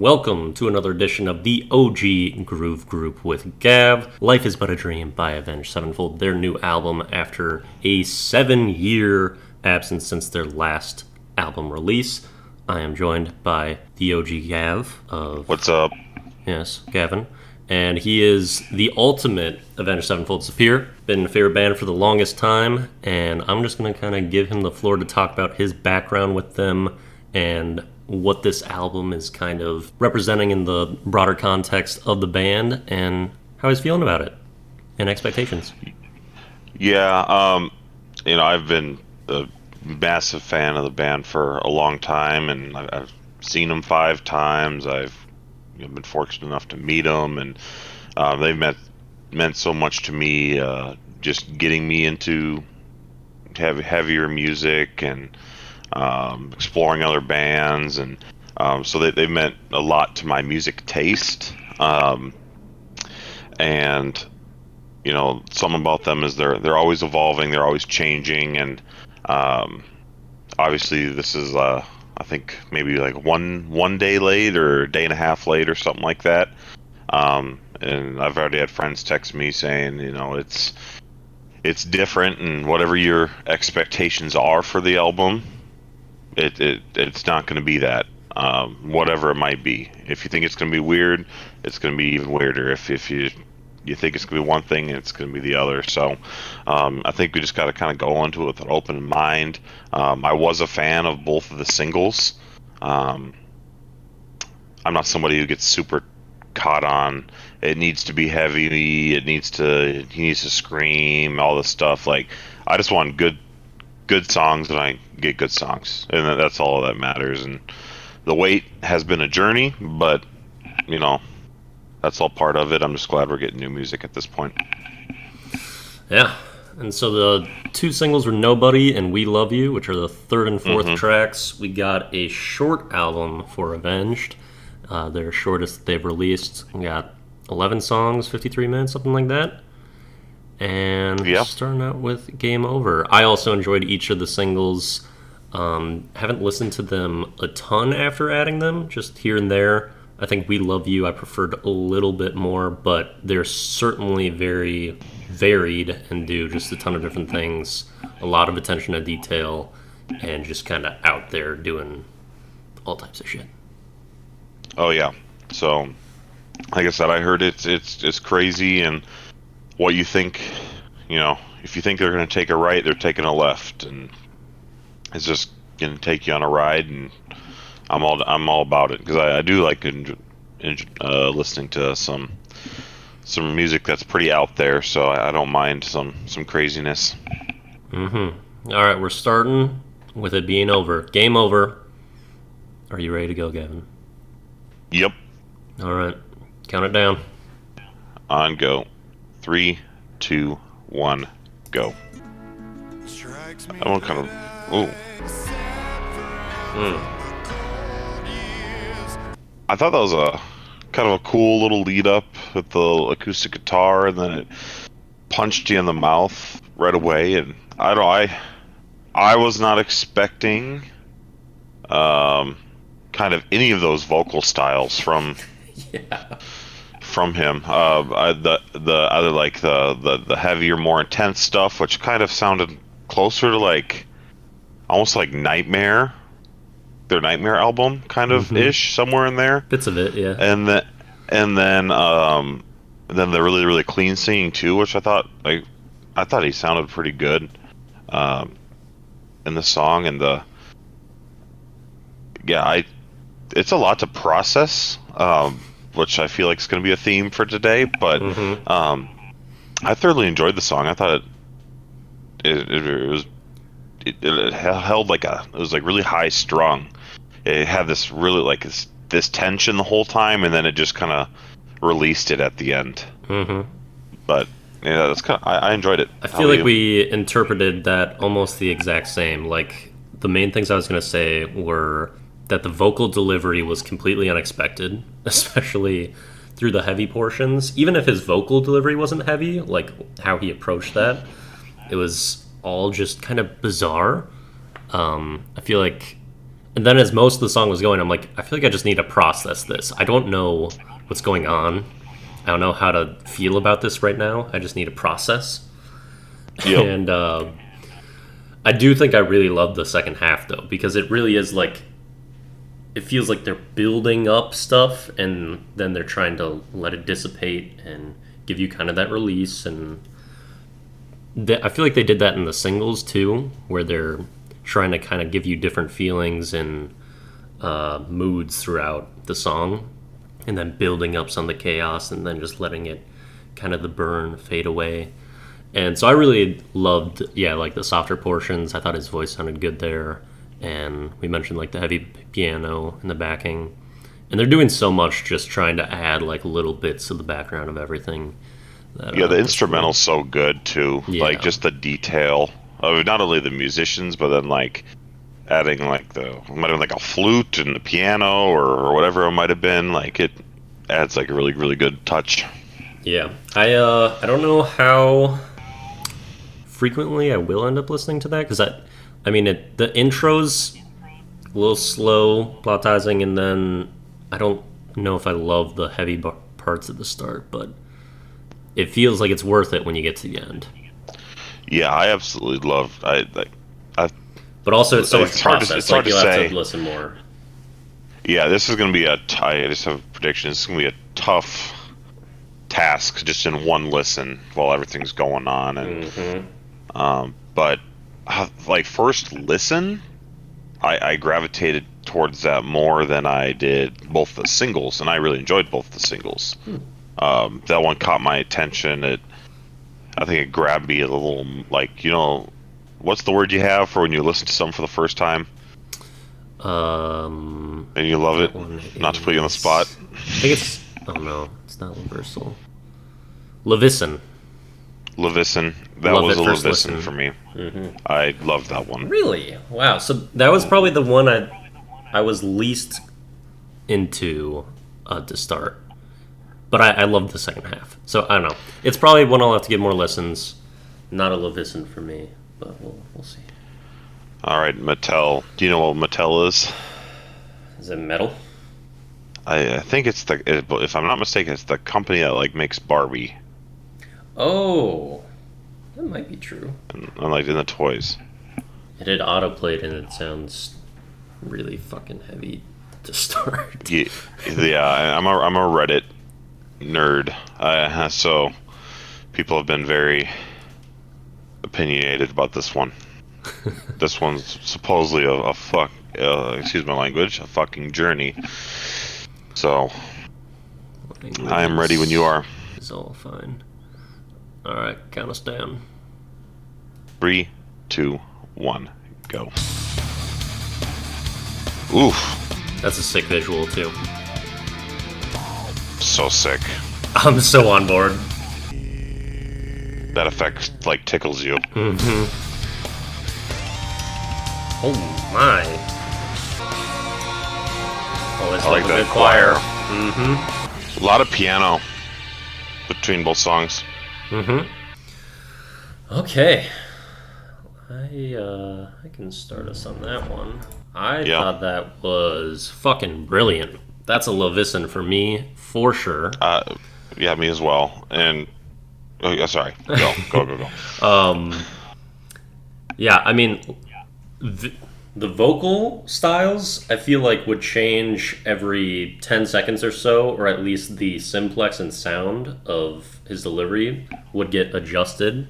Welcome to another edition of the OG Groove Group with Gav. Life is But a Dream by Avenged Sevenfold, their new album after a 7-year absence since their last album release. I am joined by the OG Gav of... What's up? Yes, Gavin. And he is the ultimate Avenged Sevenfold superior. Been a favorite band for the longest time, and I'm just going to kind of give him the floor to talk about his background with them and what this album is kind of representing in the broader context of the band and how he's feeling about it and expectations. Yeah, I've been a massive fan of the band for a long time, and I've seen them 5 times. I've been fortunate enough to meet them, and they've meant so much to me, just getting me into heavier music and exploring other bands, and so they've meant a lot to my music taste. And something about them is they're always evolving, they're always changing, and obviously this is I think maybe like one day late or a day and a half late or something like that. And I've already had friends text me saying, it's different, and whatever your expectations are for the album, it's not going to be that. Whatever it might be. If you think it's going to be weird, it's going to be even weirder. If you think it's going to be one thing, it's going to be the other. So I think we just got to kind of go into it with an open mind. I was a fan of both of the singles. I'm not somebody who gets super caught on it needs to be heavy, he needs to scream, all this stuff. Like, I just want good songs, and I get good songs, and that's all that matters. And the wait has been a journey, but that's all part of it. I'm just glad we're getting new music at this point. Yeah. And so the 2 singles were Nobody and We Love You, which are the 3rd and 4th tracks. We got a short album for Avenged, their shortest they've released. We got 11 songs, 53 minutes, something like that. And starting out with Game Over. I also enjoyed each of the singles. Haven't listened to them a ton after adding them, just here and there. I think We Love You I preferred a little bit more, but they're certainly very varied and do just a ton of different things. A lot of attention to detail, and just kind of out there doing all types of shit. Oh yeah. So, like I said, I heard it's crazy, and what you think, if you think they're going to take a right, they're taking a left, and it's just going to take you on a ride, and I'm all about it, because I do like listening to some music that's pretty out there, so I don't mind some craziness. All right, we're starting with it being over. Game Over. Are you ready to go, Gavin? Yep. All right, count it down. On go. 3, 2, 1, go. That one kind of... Ooh. I thought that was a kind of a cool little lead up with the acoustic guitar, and then it punched you in the mouth right away. And I was not expecting kind of any of those vocal styles from him. Either like the heavier, more intense stuff, which kind of sounded closer to almost like Nightmare. Their Nightmare album, kind of ish, somewhere in there. Bits of it, yeah. And then the really, really clean singing too, which I thought he sounded pretty good in the song. And it's a lot to process, which I feel like is going to be a theme for today. But I thoroughly enjoyed the song. I thought it held it was really high strung. It had this really this tension the whole time, and then it just kind of released it at the end. But yeah, that's kind of, I enjoyed it. I feel like we interpreted that almost the exact same. Like, the main things I was going to say were that the vocal delivery was completely unexpected, especially through the heavy portions. Even if his vocal delivery wasn't heavy, like how he approached that, it was all just kind of bizarre. I feel like And then as most of the song was going, I'm like, I feel like I just need to process this. I don't know what's going on. I don't know how to feel about this right now. I just need to process. Yep. And I do think I really love the second half, though, because it really is like, it feels like they're building up stuff, and then they're trying to let it dissipate and give you kind of that release. And I feel like they did that in the singles, too, where they're trying to kind of give you different feelings and moods throughout the song, and then building up some of the chaos, and then just letting it kind of the burn fade away. And so I really loved, like the softer portions. I thought his voice sounded good there, and we mentioned like the heavy piano in the backing, and they're doing so much just trying to add like little bits to the background of everything. That, the instrumental's so good too. Yeah. Like just the detail of not only the musicians, but then like adding like might have been like a flute and the piano or whatever it might have been. Like it adds like a really, really good touch. Yeah, I don't know how frequently I will end up listening to that, because I mean the intro's a little slow, plotizing, and then I don't know if I love the heavy parts at the start, but it feels like it's worth it when you get to the end. Yeah, I absolutely love. But also, it's so much it's hard to- process. it's hard Like, to you'll have say. to listen more. Yeah, this is going to be I just have a prediction. This is going to be a tough task just in one listen while everything's going on. And but like first listen, I gravitated towards that more than I did both the singles, and I really enjoyed both the singles. That one caught my attention. I think it grabbed me a little, like, what's the word you have for when you listen to something for the first time? And you love it? Not to put you on the spot. I think it's... Oh, no. It's not Leversal. Levison. Levison. That Love was it a first Levison listen. for me. I loved that one. Really? Wow. So that was probably the one I was least into to start. But I loved the second half. So I don't know. It's probably one I'll have to give more listens. Not a Levison for me, but we'll see. All right, Mattel. Do you know what Mattel is? Is it metal? I think it's if I'm not mistaken, it's the company that like makes Barbie Oh, that might be true. and like in the toys. It had autoplayed and it sounds really fucking heavy to start. Yeah, I'm a Reddit nerd, so people have been very opinionated about this one. This one's supposedly excuse my language, a fucking journey. So I am ready when you are. It's all fine. All right, count us down. 3, 2, 1, go. Oof, That's a sick visual too. so sick. I'm so on board. That effect like tickles you. Oh my. Oh, it's I like a that good choir. A lot of piano between both songs. Okay. I can start us on that one. I thought that was fucking brilliant. That's a Levison for me, for sure. Yeah, me as well. And sorry, go. Yeah, I mean, the vocal styles, I feel like, would change every 10 seconds or so, or at least the simplex and sound of his delivery would get adjusted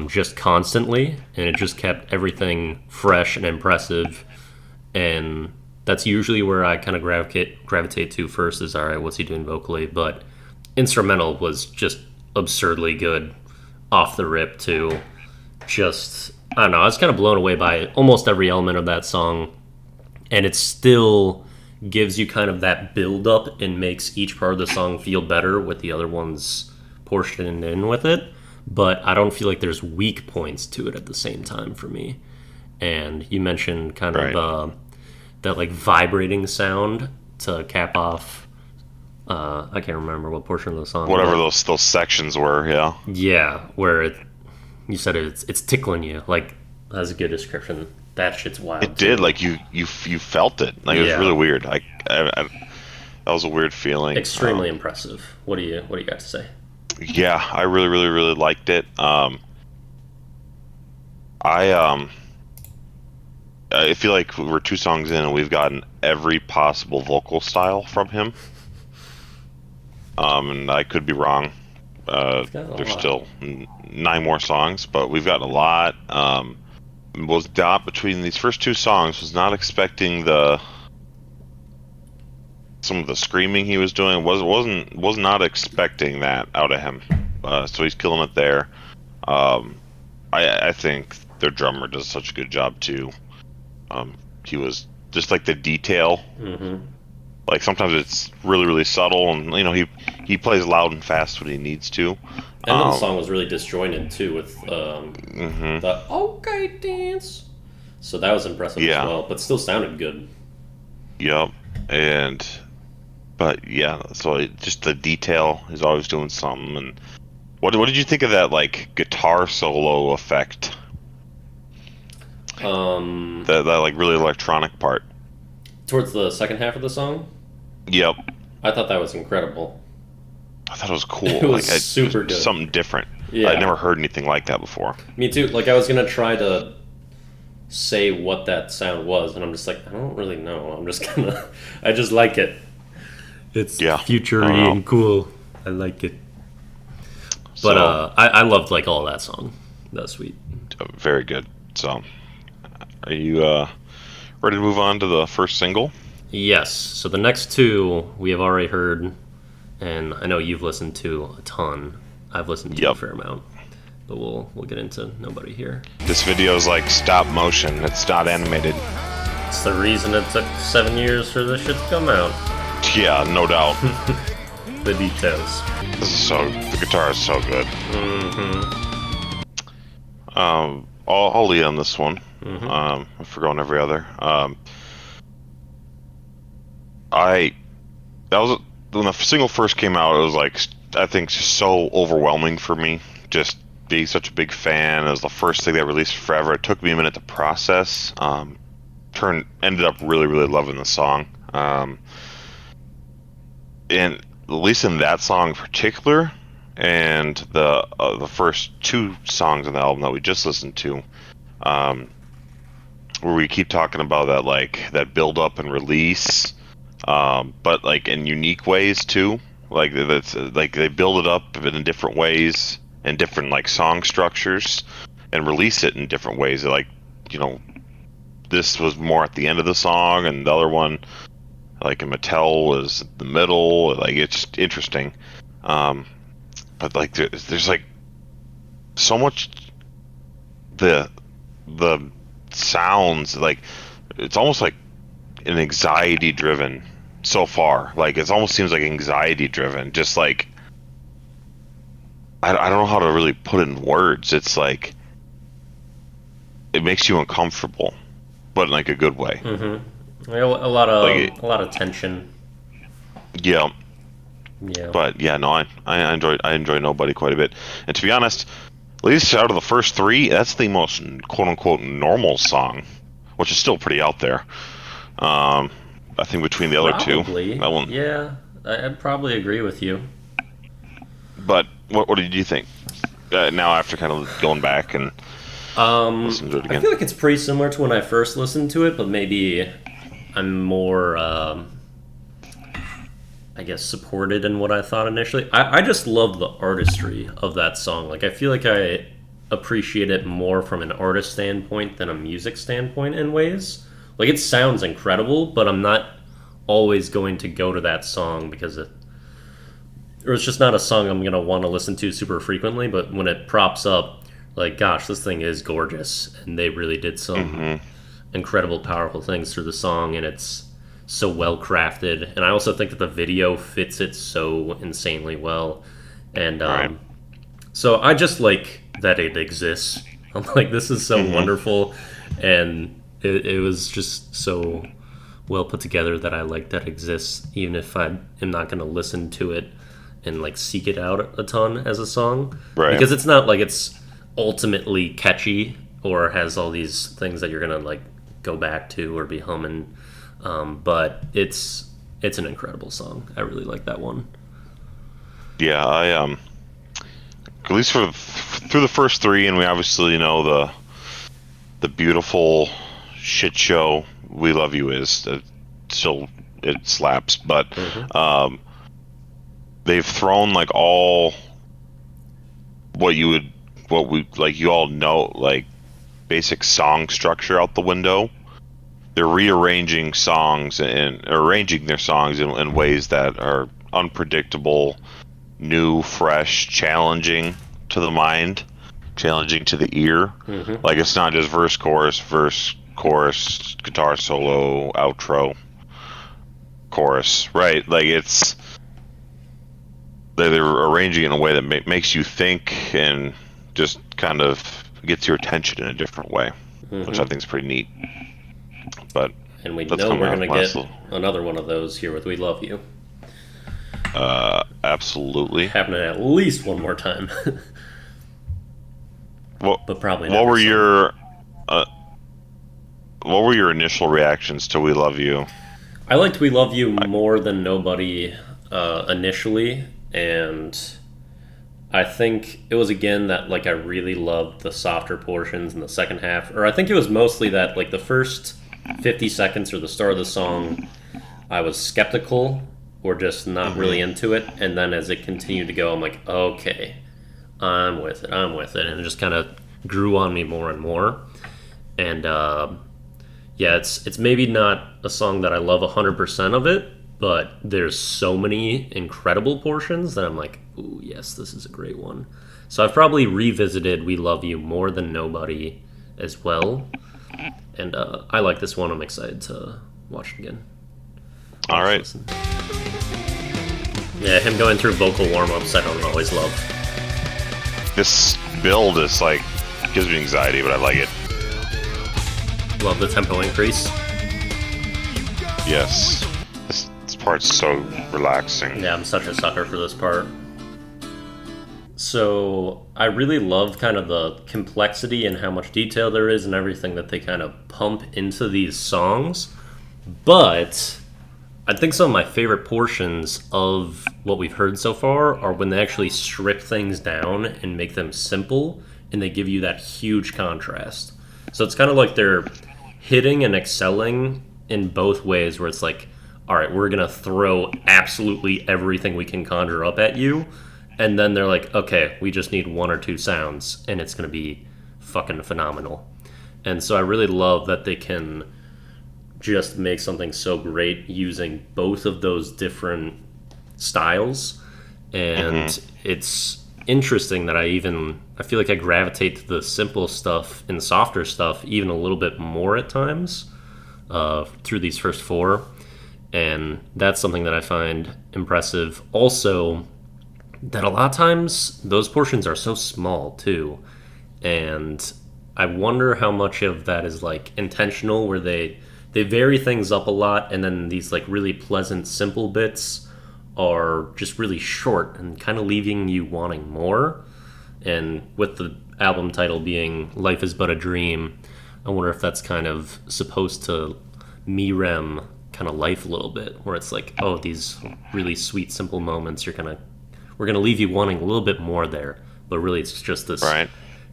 just constantly, and it just kept everything fresh and impressive. And that's usually where I kind of gravitate to first is, all right, what's he doing vocally? But instrumental was just absurdly good off the rip, too. Just... I don't know, I was kind of blown away by almost every element of that song, and it still gives you kind of that build-up and makes each part of the song feel better with the other ones portioned in with it, but I don't feel like there's weak points to it at the same time for me. And you mentioned kind of that like vibrating sound to cap off, I can't remember what portion of the song. Whatever those sections were, yeah. Yeah, where you said it's tickling you. Like, that's a good description. That shit's wild. It did. Like you felt it. Like it was really weird. That was a weird feeling. Extremely impressive. What do you got to say? Yeah, I really, really, really liked it. I feel like we're 2 songs in and we've gotten every possible vocal style from him. And I could be wrong. There's still 9 more songs, but we've gotten a lot. Was not between these first 2 songs. Was not expecting some of the screaming he was doing. Was not expecting that out of him. So he's killing it there. I think their drummer does such a good job too. He was just like the detail. Mm-hmm. Like sometimes it's really, really subtle, and he plays loud and fast when he needs to. And the song was really disjointed too, with the okay dance. So that was impressive as well, but still sounded good. Yep, but yeah, so just the detail is always doing something. And what did you think of that like guitar solo effect? That like really electronic part towards the second half of the song. Yep, I thought that was incredible. I thought it was cool. It was super good. Something different. Yeah. I'd never heard anything like that before. Me too. Like I was gonna try to say what that sound was, and I'm just like, I don't really know. I just like it. It's future-y and cool. I like it. But I loved like all that song. That was sweet. Very good. So, are you ready to move on to the first single? Yes. So the next 2 we have already heard, and I know you've listened to a ton. I've listened to a fair amount, but we'll get into Nobody here. This video is like stop motion. It's not animated. It's the reason it took 7 years for this shit to come out. Yeah, no doubt. The details. The guitar is so good. Mm-hmm. I'll lead on this one. Mm-hmm. If we're going every other. When the single first came out, it was like, I think just so overwhelming for me. Just being such a big fan. It was the first thing they released forever. It took me a minute to process. Ended up really, really loving the song. And at least in that song in particular, and the first 2 songs on the album that we just listened to, where we keep talking about that that build up and release, but like in unique ways too. Like that's like they build it up in different ways and different like song structures, and release it in different ways. Like this was more at the end of the song, and the other one, like in Mattel, was the middle. Like it's interesting, but like there's like so much the sounds, like it's almost like an anxiety driven so far. Like it almost seems like anxiety driven. Just like I don't know how to really put it in words. It's like it makes you uncomfortable, but in like a good way. Mm-hmm. A lot of tension. Yeah. Yeah. But yeah, no, I enjoy Nobody quite a bit. And to be honest, at least out of the first 3, that's the most quote unquote normal song, which is still pretty out there. I think between the other 2, that one. Yeah, I'd probably agree with you. But what did you think? Now after kind of going back and listening to it again, I feel like it's pretty similar to when I first listened to it, but maybe I'm more, I guess, supported in what I thought initially. I just love the artistry of that song. Like, I feel like I appreciate it more from an artist standpoint than a music standpoint in ways. Like, it sounds incredible, but I'm not always going to go to that song because it's just not a song I'm going to want to listen to super frequently. But when it props up, like, gosh, this thing is gorgeous. And they really did some incredible, powerful things through the song, and it's so well crafted. And I also think that the video fits it so insanely well. And so I just like that it exists. I'm like, this is so wonderful, and it was just so well put together that I like that it exists, even if I am not going to listen to it and like seek it out a ton as a song, because it's not like it's ultimately catchy or has all these things that you're gonna like go back to or be humming. But it's an incredible song. I really like that one. Yeah, I at least through the first three, and we obviously know the beautiful shit show "We Love You" is still it slaps, but they've thrown like all what we like you all know, like basic song structure out the window. They're rearranging songs and arranging their songs in ways that are unpredictable, new, fresh, challenging to the mind, challenging to the ear. Like it's not just verse, chorus, guitar solo, outro, chorus, right? Like they're arranging it in a way that makes you think and just kind of gets your attention in a different way, which I think is pretty neat. But and we know we're going to get another one of those here with "We Love You." Absolutely. Happening at least one more time. Well, but probably what were your initial reactions to "We Love You"? I liked "We Love You" more than "Nobody" initially, and I think it was again that like I really loved the softer portions in the second half, or I think it was mostly that like the first 50 seconds or the start of the song, I was skeptical or just not really into it, and then as it continued to go, I'm like, okay, I'm with it, and it just kind of grew on me more and more. And yeah, it's maybe not a song that I love 100% of it, but there's so many incredible portions that I'm like, ooh, yes, this is a great one. So I've probably revisited "We Love You" more than "Nobody" as well. And I like this one. I'm excited to watch it again. All right. Listen. Yeah, him going through vocal warm-ups I don't always love. This build is like, gives me anxiety, but I like it. Love the tempo increase. Yes. This part's so relaxing. Yeah, I'm such a sucker for this part. So I really love kind of the complexity and how much detail there is and everything that they kind of pump into these songs. But I think some of my favorite portions of what we've heard so far are when they actually strip things down and make them simple, and they give you that huge contrast. So it's kind of like they're hitting and excelling in both ways, where it's like, all right, we're going to throw absolutely everything we can conjure up at you. And then they're like, okay, we just need one or two sounds, and it's going to be fucking phenomenal. And so I really love that they can just make something so great using both of those different styles. And it's interesting that I feel like I gravitate to the simple stuff and softer stuff even a little bit more at times through these first four. And that's something that I find impressive. Also, that a lot of times those portions are so small too, and I wonder how much of that is like intentional, where they vary things up a lot, and then these like really pleasant simple bits are just really short and kind of leaving you wanting more. And with the album title being "Life Is But a Dream," I wonder if that's kind of supposed to me-rem kind of life a little bit, where it's like, oh, these really sweet simple moments, we're going to leave you wanting a little bit more there, but really it's just this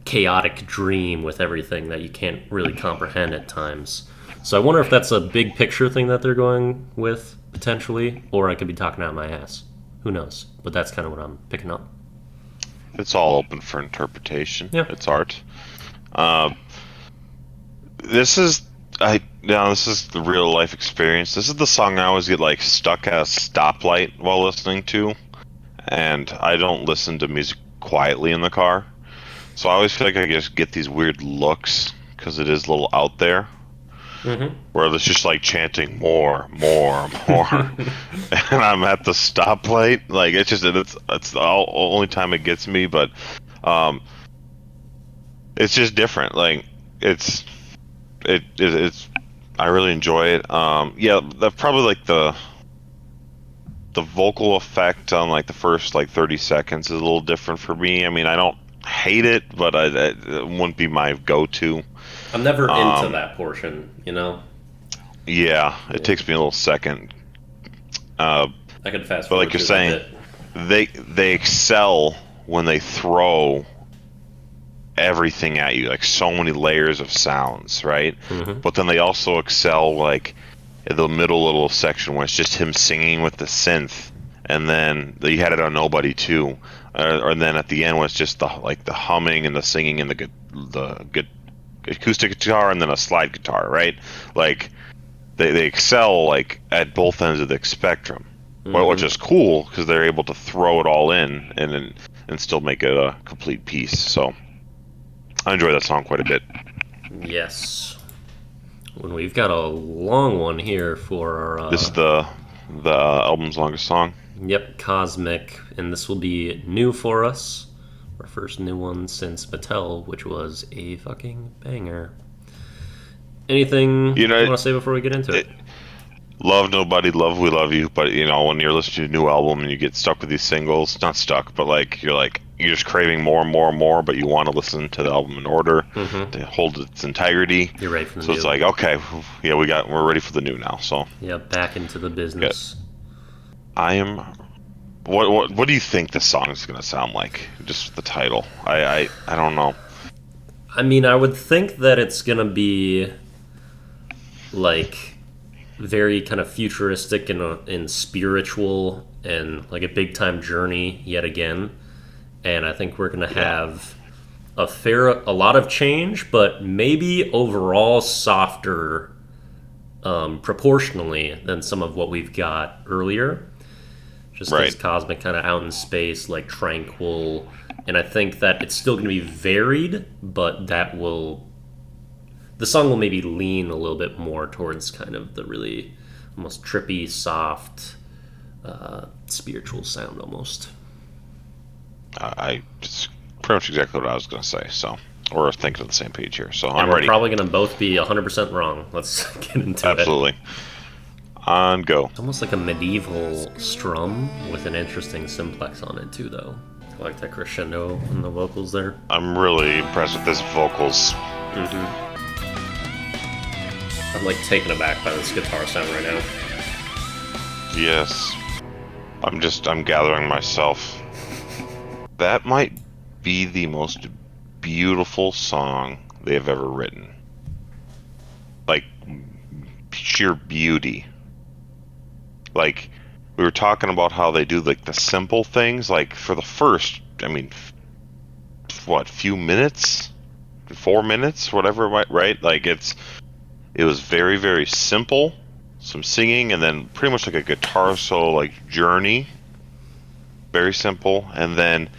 chaotic dream with everything that you can't really comprehend at times. So I wonder if that's a big picture thing that they're going with, potentially, or I could be talking out my ass. Who knows? But that's kind of what I'm picking up. It's all open for interpretation. Yeah. It's art. This is the real life experience. This is the song I always get like stuck at a stoplight while listening to. And I don't listen to music quietly in the car, so I always feel like I just get these weird looks because it is a little out there, where it's just like chanting more, and I'm at the stoplight. Like it's the only time it gets me, but it's just different. Like it's I really enjoy it. Yeah, that's probably like the vocal effect on like the first like 30 seconds is a little different for me. I mean, I don't hate it, but it wouldn't be my go-to. I'm never into that portion, you know? Yeah, it takes me a little second. I could fast forward. But like you're saying, they excel when they throw everything at you, like so many layers of sounds, right? Mm-hmm. But then they also excel like in the middle little section where it's just him singing with the synth, and then you had it on Nobody too, or then at the end when it's just the humming and the singing and the good acoustic guitar and then a slide guitar, right? Like they excel like at both ends of the spectrum, which is cool because they're able to throw it all in and still make it a complete piece. So I enjoy that song quite a bit. Yes. When we've got a long one here for our... this is the album's longest song. Yep, Cosmic, and this will be new for us. Our first new one since Mattel, which was a fucking banger. Anything you want to say before we get into it? Love Nobody, love We Love You, but when you're listening to a new album and you get stuck with these singles, not stuck, but you're just craving more and more and more, but you want to listen to the album in order to hold its integrity. You're ready for the new. So it's like, okay, yeah, we're ready for the new now. So yeah, back into the business. I am. What do you think this song is going to sound like? Just the title. I don't know. I mean, I would think that it's going to be like very kind of futuristic and spiritual and like a big time journey yet again. And I think we're going to have a lot of change, but maybe overall softer proportionally than some of what we've got earlier. Just this Cosmic kind of out in space, like tranquil. And I think that it's still going to be varied, but the song will maybe lean a little bit more towards kind of the really almost trippy, soft, spiritual sound almost. It's pretty much exactly what I was going to say. So we're thinking on the same page here. So I'm ready. We're probably going to both be 100% wrong. Let's get into it. Absolutely. On go. It's almost like a medieval strum with an interesting simplex on it too, though. I like that crescendo in the vocals there. I'm really impressed with this vocals. I'm like taken aback by this guitar sound right now. Yes. I'm gathering myself. That might be the most beautiful song they have ever written. Like, sheer beauty. Like, we were talking about how they do like the simple things, like for the first, few minutes? 4 minutes? Whatever, right? Like, it was very, very simple. Some singing, and then pretty much like a guitar solo, like journey. Very simple. And then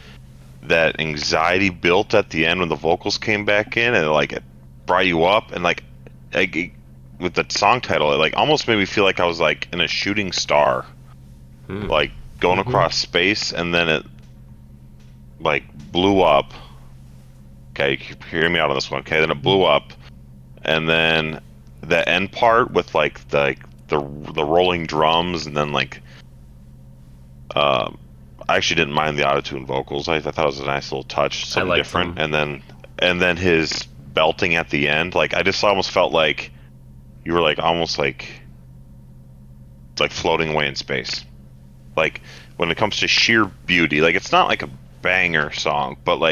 that anxiety built at the end when the vocals came back in, and it brought you up, and with the song title, it almost made me feel like I was like in a shooting star, like going across space, and then it blew up. Okay, hear me out on this one. Okay, then it blew up, and then the end part with the rolling drums, and then I actually didn't mind the autotune vocals. I thought it was a nice little touch, something different. Them. And then his belting at the end, I just almost felt like you were almost floating away in space. Like, when it comes to sheer beauty, it's not like a banger song, but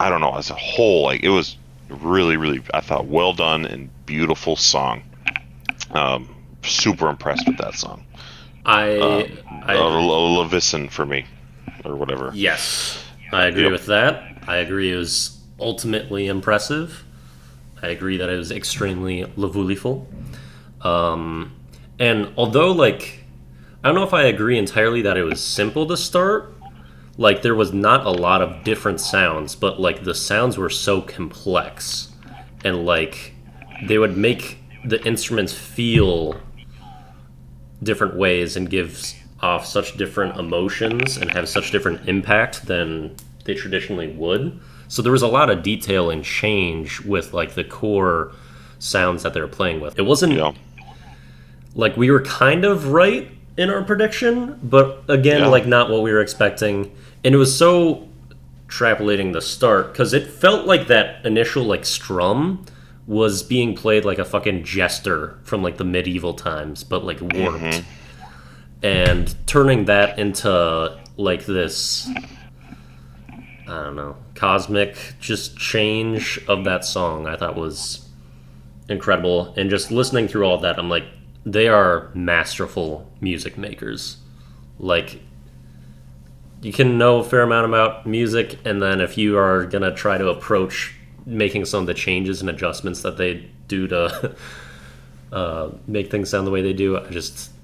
I don't know, as a whole, it was really, really, I thought, well done and beautiful song. Super impressed with that song. Levison for me, or whatever. Yes, I agree with that. I agree it was ultimately impressive. I agree that it was extremely lavuliful. And although, I don't know if I agree entirely that it was simple to start. There was not a lot of different sounds, but, the sounds were so complex. And, they would make the instruments feel different ways and give off such different emotions and have such different impact than they traditionally would. So there was a lot of detail and change with the core sounds that they were playing with. It wasn't we were kind of right in our prediction, but again, not what we were expecting. And it was so extrapolating the start, because it felt like that initial like strum was being played like a fucking jester from like the medieval times, but like warped, and turning that into like this, I don't know, cosmic just change of that song, I thought was incredible. And just listening through all of that, I'm like, they are masterful music makers. Like, you can know a fair amount about music, and then if you are gonna try to approach making some of the changes and adjustments that they do to make things sound the way they do,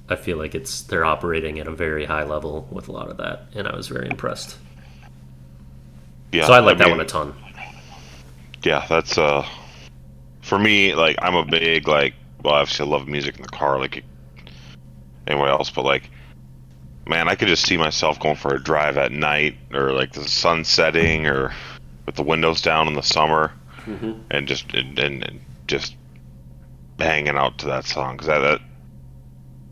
I feel like they're operating at a very high level with a lot of that, and I was very impressed. Yeah, so I like that one a ton. Yeah, that's for me, like, I'm a big, like, well, obviously I love music in the car like anyone else, but like, man, I could just see myself going for a drive at night, or like the sun setting, or with the windows down in the summer, and just hanging out to that song, because that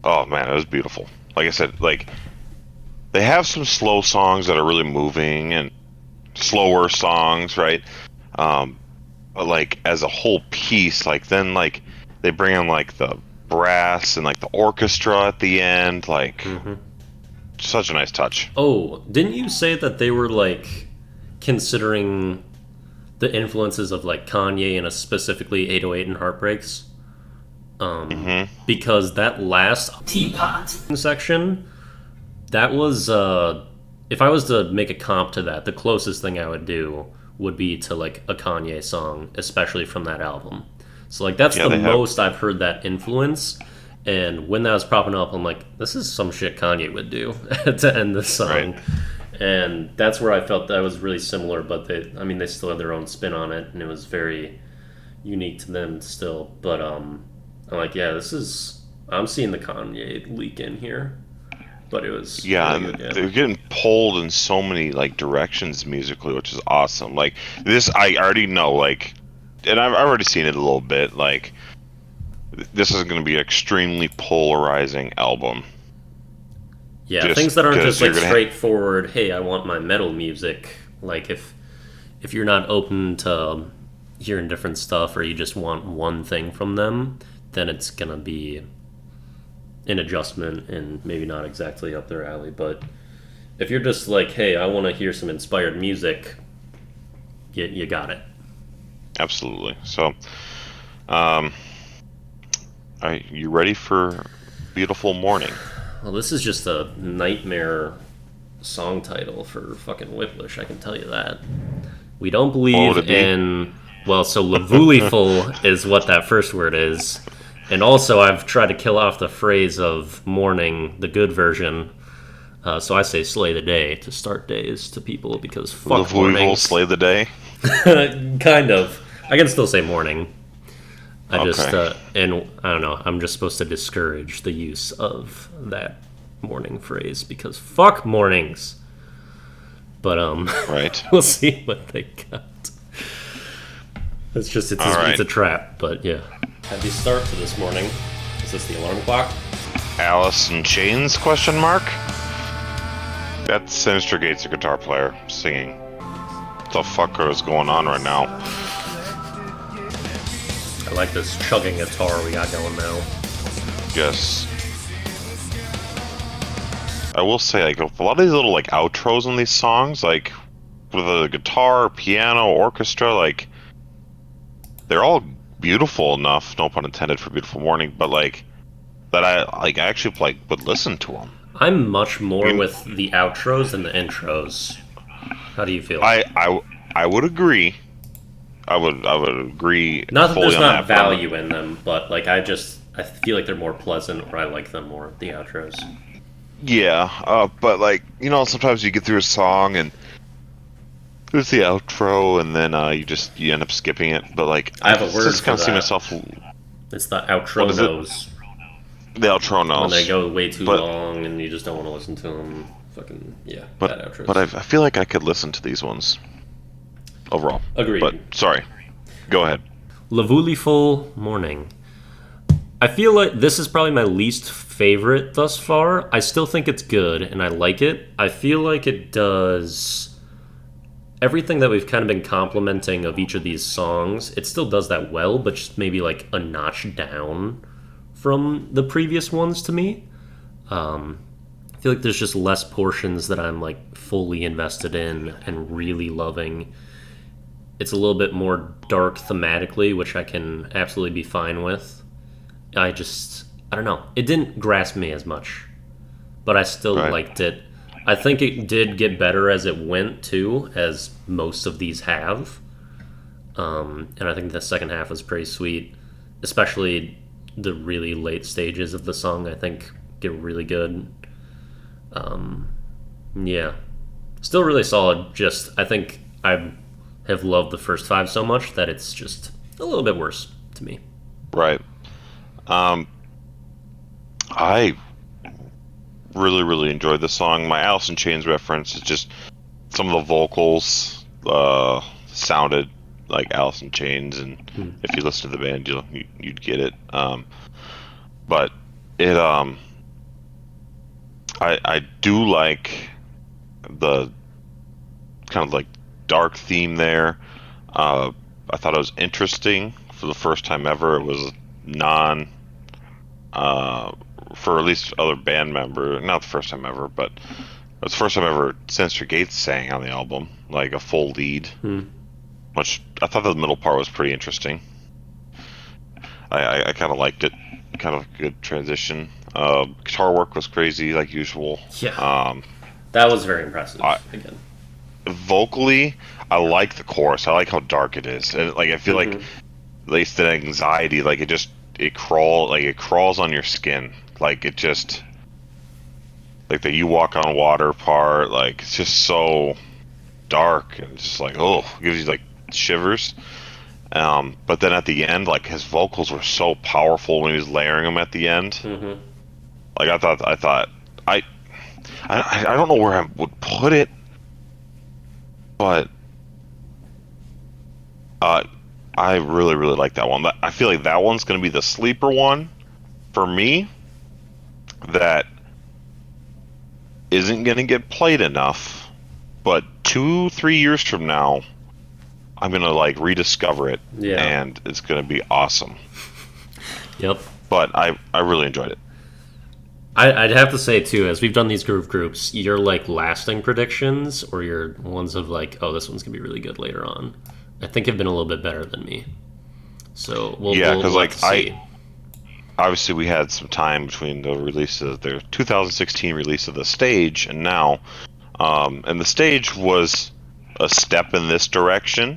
oh man, it was beautiful. Like I said, like, they have some slow songs that are really moving, and slower songs, right? But like as a whole piece, like then like they bring in like the brass and like the orchestra at the end, like such a nice touch. Oh, didn't you say that they were like considering the influences of like Kanye and specifically 808 and Heartbreaks? Because that last teapot section, that was if I was to make a comp to that, the closest thing I would do would be to like a Kanye song, especially from that album. So like that's the most I've heard that influence. And when that was popping up, I'm like, this is some shit Kanye would do to end this song. Right. And that's where I felt that was really similar, but they still had their own spin on it, and it was very unique to them still. But I'm like, yeah, I'm seeing the Kanye leak in here. But it was really good, they're getting pulled in so many like directions musically, which is awesome. Like this, I already know, like, and I've already seen it a little bit. Like, this is going to be an extremely polarizing album. Yeah, things that aren't just like straightforward. Hey, I want my metal music. Like if you're not open to hearing different stuff, or you just want one thing from them, then it's gonna be an adjustment and maybe not exactly up their alley. But if you're just like, hey, I want to hear some inspired music, you got it. Absolutely. So, are you ready for Beautiful Morning? Well, this is just a nightmare song title for fucking Wiplish, I can tell you that. We don't believe in... Well, so Lavuliful is what that first word is. And also, I've tried to kill off the phrase of morning, the good version. So I say slay the day to start days to people, because fuck mornings. Slay the day? Kind of. I can still say morning. I just, and I don't know, I'm just supposed to discourage the use of that morning phrase, because fuck mornings. But, right. We'll see what they got. It's a trap, but yeah. Happy start to this morning. Is this the alarm clock? Alice in Chains, question mark? That's Sinister Gates, a guitar player, singing. What the fuck is going on right now? I like this chugging guitar we got going now. Yes. I will say, like, a lot of these little, like, outros in these songs, like, with the guitar, piano, orchestra, like, they're all beautiful enough, no pun intended for Beautiful Morning, but, like, that I actually, like, would listen to them. I'm much more with the outros than the intros. How do you feel? I would agree. I would agree. Not that there's not value in them, but like I feel like they're more pleasant, or I like them more, the outros. Yeah, but like, you know, sometimes you get through a song and there's the outro, and then you end up skipping it. But like, I have a word just for kind of that. see myself. It's the outro nose. The outro nose. When they go way too long and you just don't want to listen to them. Fucking yeah. Bad outros. But I feel like I could listen to these ones. Overall. Agreed. But sorry. Go ahead. Lavuliful Morning. I feel like this is probably my least favorite thus far. I still think it's good and I like it. I feel like it does everything that we've kind of been complimenting of each of these songs, it still does that well, but just maybe like a notch down from the previous ones to me. I feel like there's just less portions that I'm like fully invested in and really loving. It's a little bit more dark thematically, which I can absolutely be fine with. I don't know. It didn't grasp me as much, but I still Right. liked it. I think it did get better as it went too, as most of these have. And I think the second half was pretty sweet, especially the really late stages of the song. I think get really good. Yeah, still really solid. Just I think I have loved the first five so much that it's just a little bit worse to me. Right. I really enjoyed the song. My Alice in Chains reference is just some of the vocals sounded like Alice in Chains, and if you listen to the band, you'd get it. But it I do like the kind of like dark theme there. I thought it was interesting for the first time ever. It was non for at least other band member, not the first time ever, but it was the first time ever Sinister Gates sang on the album, like a full lead. Which I thought the middle part was pretty interesting. I kind of liked it. Kind of a good transition. Guitar work was crazy, like usual. Yeah. That was very impressive. Again, vocally, I like the chorus. I like how dark it is, and like I feel like at least the anxiety, like it crawls on your skin. Like it just like the "You Walk on Water" part. Like it's just so dark and just like gives you like shivers. But then at the end, like his vocals were so powerful when he was layering them at the end. Like I thought I don't know where I would put it, but I really like that one. I feel like that one's gonna be the sleeper one for me. That isn't gonna get played enough, but 2-3 years from now, I'm gonna like rediscover it, and it's gonna be awesome. Yep. But I really enjoyed it. I'd have to say too, as we've done these groove groups, your like lasting predictions or your ones of like, oh, this one's gonna be really good later on, I think have been a little bit better than me. So we'll like obviously we had some time between the release of their 2016 release of the stage and now, and the stage was a step in this direction,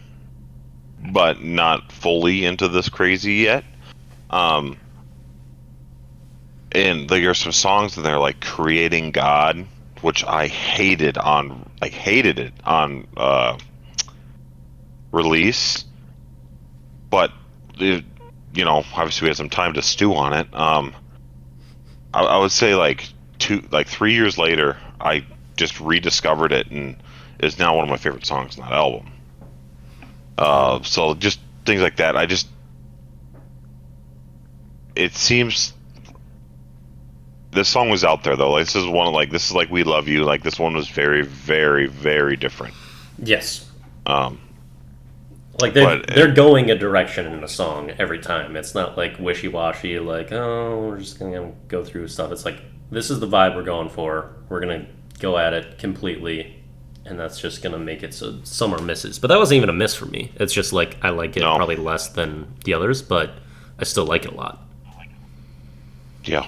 but not fully into this crazy yet. And there are some songs in there like "Creating God," which I hated it on release, but obviously we had some time to stew on it. I would say like 3 years later, I just rediscovered it and it's now one of my favorite songs on that album. So just things like that. It seems this song was out there though. Like, this is like "We Love You." Like this one was very different. Yes. Like they're going a direction in a song every time. It's not like wishy-washy, like, oh, we're just gonna go through stuff. It's like, this is the vibe we're going for. We're gonna go at it completely, and that's just gonna make it so some are misses. But that wasn't even a miss for me. It's just like I like it probably less than the others, but I still like it a lot. Yeah.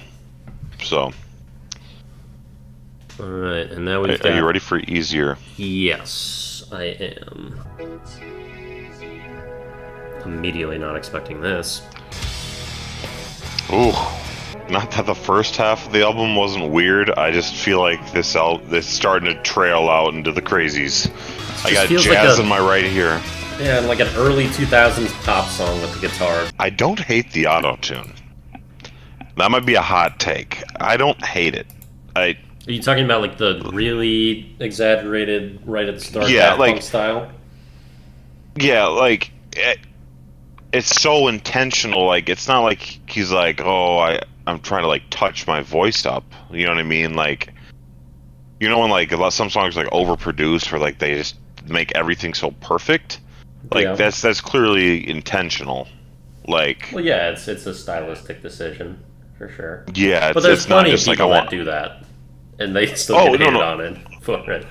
So. All right, and now we've got. Are you ready for easier? Yes, I am. Immediately not expecting this. Ooh, not that the first half of the album wasn't weird. I just feel like this starting to trail out into the crazies. I got jazz in my right here. Yeah, like an early 2000s pop song with the guitar. I don't hate the auto-tune. That might be a hot take. I don't hate it. Are you talking about like the really exaggerated right at the start punk style? Yeah, like it's so intentional. Like it's not like he's like, oh, I'm trying to like touch my voice up. You know what I mean? Like, when like some songs like overproduced, where like they just make everything so perfect. Like Yeah. that's clearly intentional. Like, Well, yeah, it's a stylistic decision for sure. yeah, But there's it's not plenty of just like I people that want. do that, and they still Oh, get no, hated no. on it for it,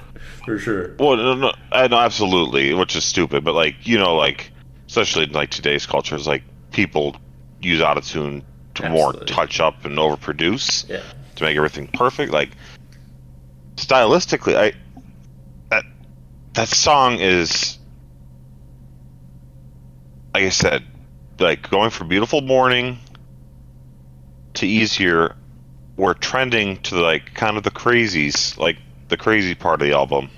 for sure. Well, no, no, absolutely, which is stupid. But like, like especially in like today's culture, is like people use autotune to more Absolutely. touch up and overproduce Yeah. to make everything perfect. Like stylistically, that that song is, like I said, like going from Beautiful Morning to Easier. We're trending to like kind of the crazies, like the crazy part of the album.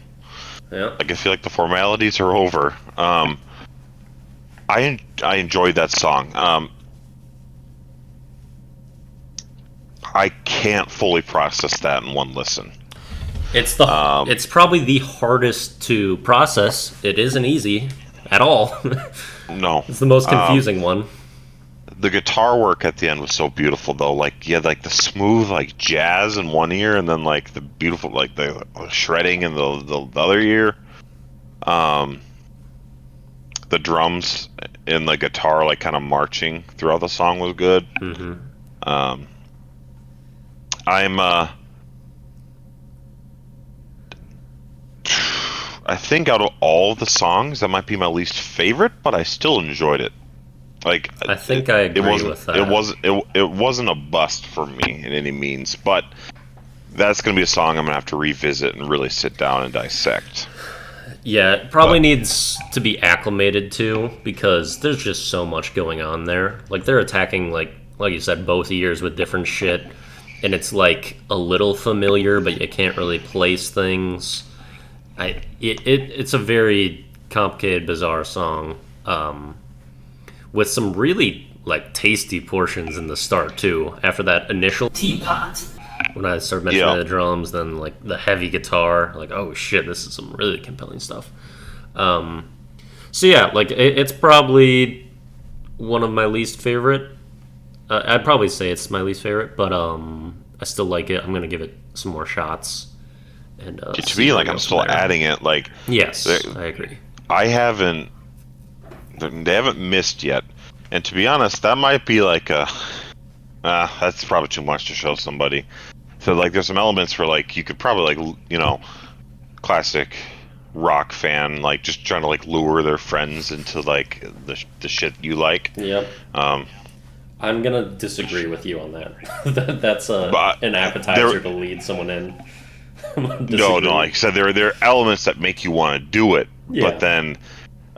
Yeah. Like I feel like the formalities are over. I enjoyed that song. I can't fully process that in one listen. It's probably the hardest to process. It isn't easy at all. No, It's the most confusing one. the guitar work at the end was so beautiful, though. Like you had like the smooth like jazz in one ear, and then like the beautiful like the shredding in the other ear. The drums and the guitar like kind of marching throughout the song was good. Mm-hmm. I'm I think out of all the songs, that might be my least favorite, but I still enjoyed it. Like I think I agree it wasn't, with that. it wasn't a bust for me in any means, but that's gonna be a song I'm gonna have to revisit and really sit down and dissect. Yeah, it probably needs to be acclimated to because there's just so much going on there. Like they're attacking like you said, both ears with different shit, and it's like a little familiar, but you can't really place things. It's a very complicated, bizarre song, with some really like tasty portions in the start too. After that initial teapot, when I started mentioning the drums, then like the heavy guitar, like oh shit, this is some really compelling stuff. So yeah, like it's probably one of my least favorite. I'd probably say it's my least favorite, but I still like it. I'm gonna give it some more shots. And to me, like I'm still adding it. Like yes, I agree. They haven't missed yet, and to be honest, that might be like that's probably too much to show somebody. So like, there's some elements where like you could probably like classic rock fan like just trying to like lure their friends into like the shit you like. Yep. I'm gonna disagree with you on that. That's an appetizer to lead someone in. No, like I said, there are elements that make you want to do it, but then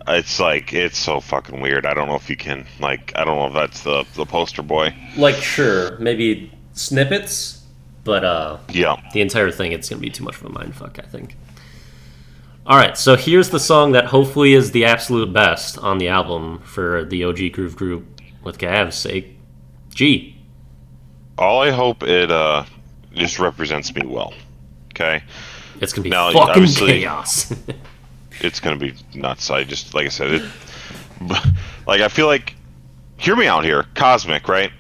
it's like it's so fucking weird. I don't know if you can like. I don't know if that's the poster boy. Like sure, maybe snippets, but yeah, the entire thing it's gonna be too much of a mindfuck, I think. All right, so here's the song that hopefully is the absolute best on the album for the OG Groove Group with Gav's sake. G. All I hope it just represents me well. Okay. It's gonna be fucking chaos. It's gonna be nuts. I just like I said, like I feel like, hear me out here, cosmic, right?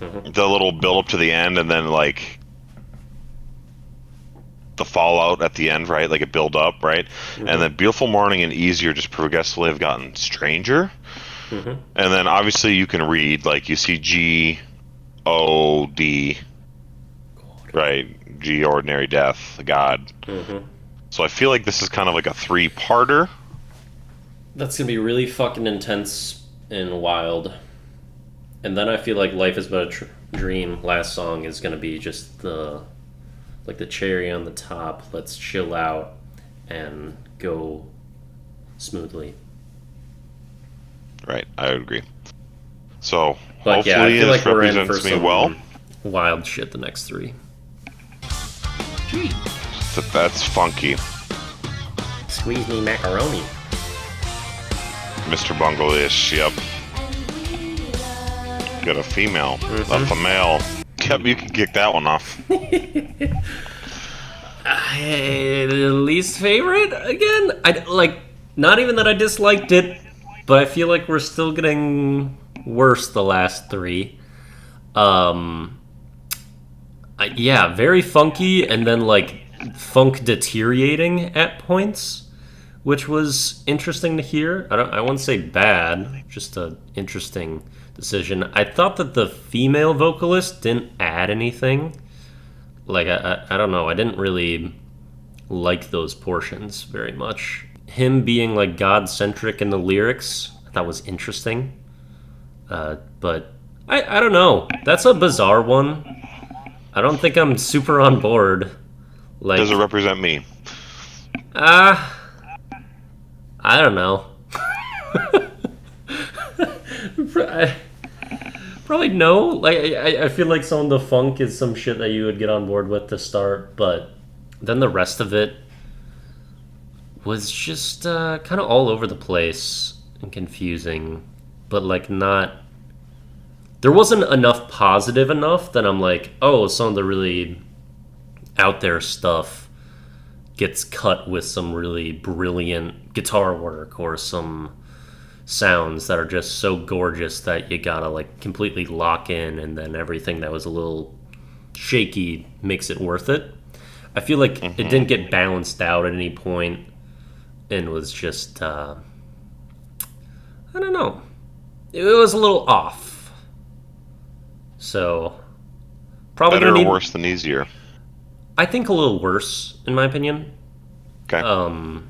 Mm-hmm. The little build up to the end, and then like the fallout at the end, right? Like a build up, right? Mm-hmm. And then Beautiful Morning and Easier just progressively have gotten stranger. Mm-hmm. And then obviously you can read like you see G, O, D, right? G, ordinary death, God. Mm-hmm. So I feel like this is kind of like a 3-parter. That's gonna be really fucking intense and wild. And then I feel like Life Is But a Dream, last song, is gonna be just the cherry on the top. Let's chill out and go smoothly. Right, I would agree. So but hopefully yeah, I feel like we're in for me some well. Wild shit the next 3. That's funky. Squeeze me macaroni. Mr. Bungleish, yep. Got a female, left a male. Yep, you can kick that one off. Least favorite again? I like not even that I disliked it, but I feel like we're still getting worse the last 3. Very funky, and then like funk deteriorating at points, which was interesting to hear. I wouldn't say bad, just a interesting decision. I thought that the female vocalist didn't add anything. Like, I don't know, I didn't really like those portions very much. Him being, like, God-centric in the lyrics, I thought was interesting. But, I don't know. That's a bizarre one. I don't think I'm super on board. Like, Does it represent me? I don't know. Probably no. Like I feel like some of the funk is some shit that you would get on board with to start, but then the rest of it was just kind of all over the place and confusing, but like not. There wasn't enough positive enough that I'm like, oh, some of the really out there stuff gets cut with some really brilliant guitar work or some sounds that are just so gorgeous that you gotta like completely lock in, and then everything that was a little shaky makes it worth it. I feel like it didn't get balanced out at any point and was just I don't know, it was a little off. So probably better or worse than easier? I think a little worse, in my opinion. Okay. I don't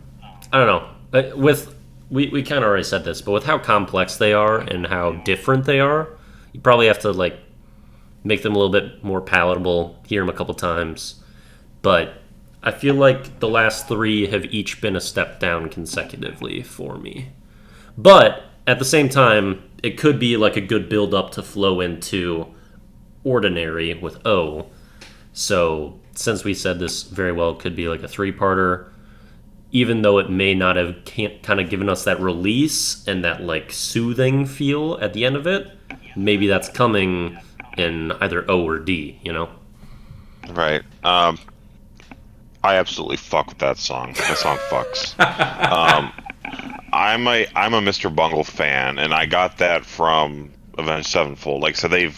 know. With we kind of already said this, but with how complex they are and how different they are, you probably have to like make them a little bit more palatable, hear them a couple times. But I feel like the last three have each been a step down consecutively for me. But at the same time, it could be like a good build up to flow into Ordinary with O. So since we said this very well could be like a three-parter, even though it may not have kind of given us that release and that like soothing feel at the end of it, maybe that's coming in either O or D, you know? Right. I absolutely fuck with that song. That song fucks. I'm a Mr. Bungle fan, and I got that from Avenged Sevenfold. Like, so they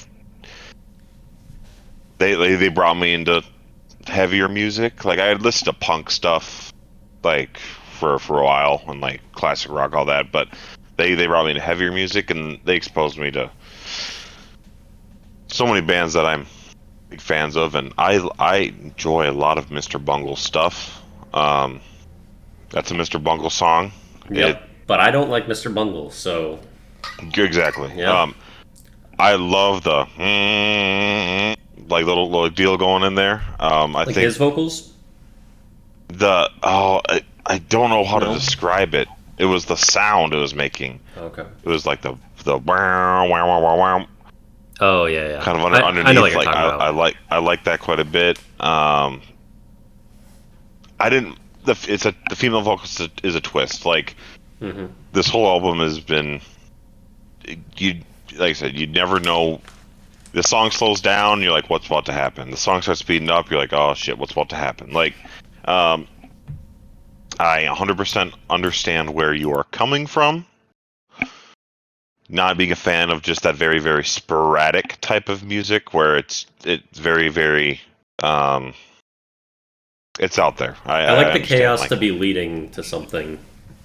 brought me into heavier music. Like, I had listened to punk stuff like for a while, and like classic rock, all that, but they brought me into heavier music, and they exposed me to so many bands that I'm big fans of, and I enjoy a lot of Mr. Bungle stuff. That's a Mr. Bungle song. Yep. But I don't like Mr. Bungle, so exactly. Yeah. I love the like little deal going in there. I like think his vocals. I don't know how to describe it. It was the sound it was making. Okay. It was like the wow wow wow wow wow. Oh yeah. Kind of underneath. I know what you're like talking about. I like that quite a bit. I didn't. The female vocalist is a twist. Like this whole album has been. Like I said, you never know. The song slows down, you're like, what's about to happen? The song starts speeding up, you're like, oh shit, what's about to happen? Like, I 100% understand where you are coming from. Not being a fan of just that very, very sporadic type of music where it's very, very, it's out there. I like the chaos to be leading to something